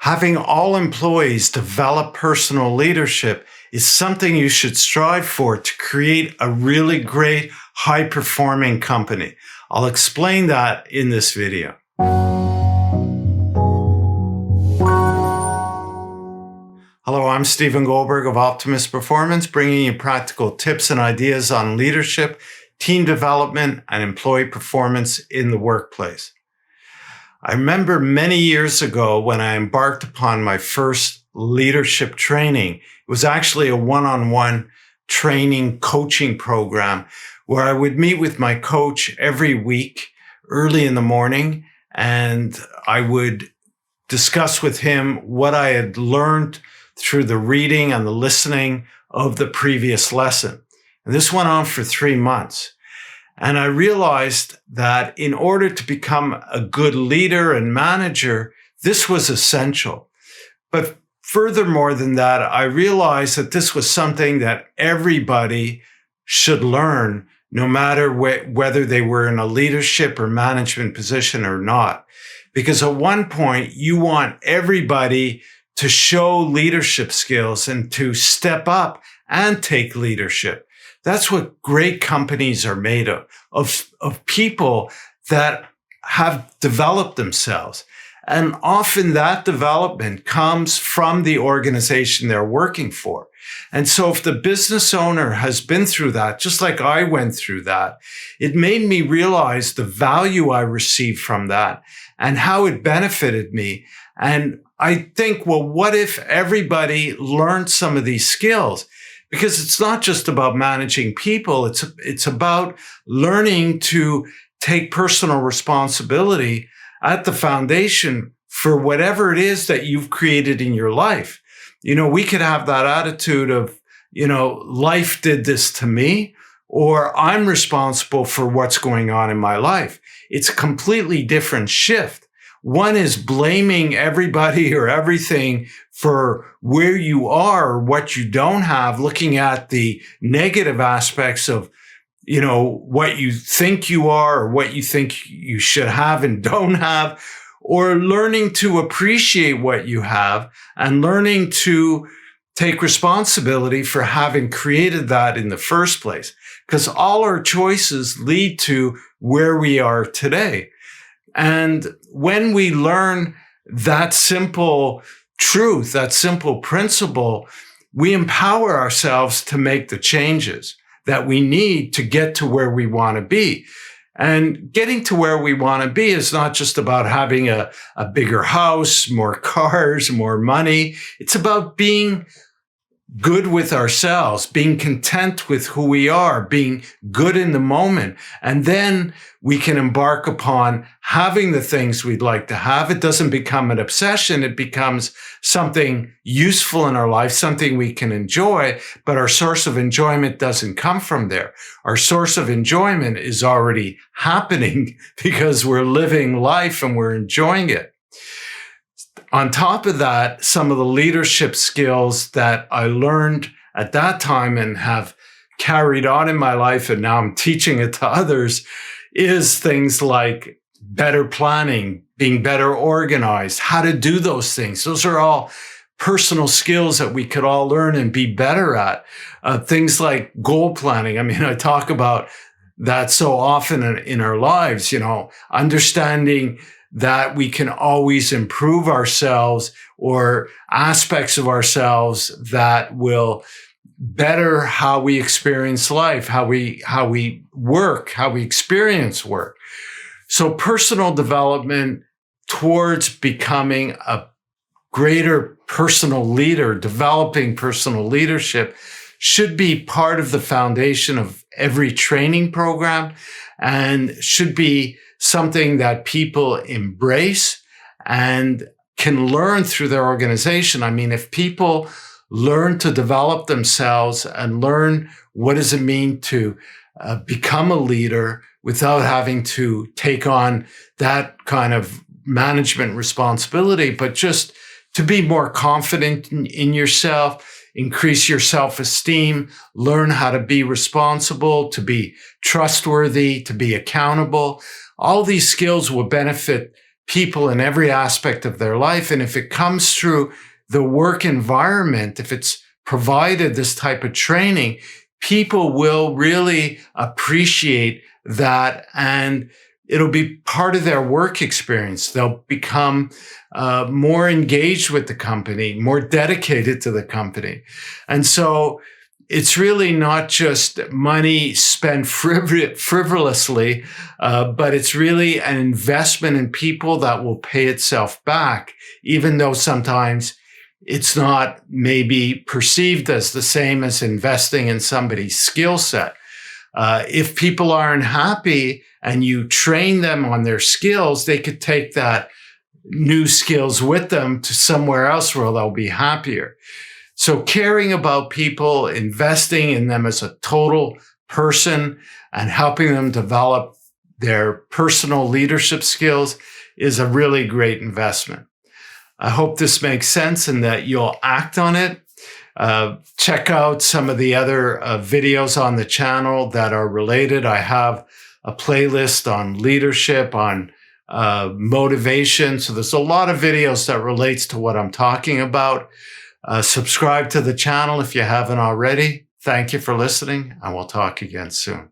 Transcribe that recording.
Having all employees develop personal leadership is something you should strive for to create a really great, high-performing company. I'll explain that in this video. Hello, I'm Stephen Goldberg of Optimus Performance, bringing you practical tips and ideas on leadership, team development, and employee performance in the workplace. I remember many years ago when I embarked upon my first leadership training. It was actually a one-on-one training coaching program where I would meet with my coach every week early in the morning, and I would discuss with him what I had learned through the reading and the listening of the previous lesson. And this went on for 3 months. And I realized that in order to become a good leader and manager, this was essential. But furthermore than that, I realized that this was something that everybody should learn, no matter whether they were in a leadership or management position or not. Because at one point, you want everybody to show leadership skills and to step up and take leadership. That's what great companies are made of people that have developed themselves. And often that development comes from the organization they're working for. And so if the business owner has been through that, just like I went through that, it made me realize the value I received from that and how it benefited me. And I think, well, what if everybody learned some of these skills? Because it's not just about managing people. It's about learning to take personal responsibility at the foundation for whatever it is that you've created in your life. You know, we could have that attitude of, life did this to me, or I'm responsible for what's going on in my life. It's a completely different shift. One is blaming everybody or everything for where you are or what you don't have, looking at the negative aspects of, what you think you are or what you think you should have and don't have, or learning to appreciate what you have and learning to take responsibility for having created that in the first place. Because all our choices lead to where we are today. And when we learn that simple truth, that simple principle, we empower ourselves to make the changes that we need to get to where we want to be. And getting to where we want to be is not just about having a bigger house, more cars, more money. It's about being good with ourselves, being content with who we are, being good in the moment. And then we can embark upon having the things we'd like to have. It doesn't become an obsession. It becomes something useful in our life, something we can enjoy, but our source of enjoyment doesn't come from there. Our source of enjoyment is already happening because we're living life and we're enjoying it. On top of that, some of the leadership skills that I learned at that time and have carried on in my life, and now I'm teaching it to others, is things like better planning, being better organized, how to do those things. Those are all personal skills that we could all learn and be better at. Things like goal planning. I mean, I talk about that so often in our lives, understanding that we can always improve ourselves or aspects of ourselves that will better how we experience life, how we work, how we experience work. So personal development towards becoming a greater personal leader, developing personal leadership should be part of the foundation of every training program and should be something that people embrace and can learn through their organization. I mean, if people learn to develop themselves and learn what does it mean to become a leader without having to take on that kind of management responsibility, but just to be more confident in yourself, increase your self-esteem, learn how to be responsible, to be trustworthy, to be accountable. All these skills will benefit people in every aspect of their life. And if it comes through the work environment, if it's provided this type of training, people will really appreciate that, and it'll be part of their work experience. They'll become more engaged with the company, more dedicated to the company. And so it's really not just money spent frivolously, but it's really an investment in people that will pay itself back, even though sometimes it's not maybe perceived as the same as investing in somebody's skill set. If people aren't happy and you train them on their skills, they could take that new skills with them to somewhere else where they'll be happier. So caring about people, investing in them as a total person, and helping them develop their personal leadership skills is a really great investment. I hope this makes sense and that you'll act on it. Check out some of the other videos on the channel that are related. I have a playlist on leadership, on motivation. So there's a lot of videos that relates to what I'm talking about. Subscribe to the channel if you haven't already. Thank you for listening, and we'll talk again soon.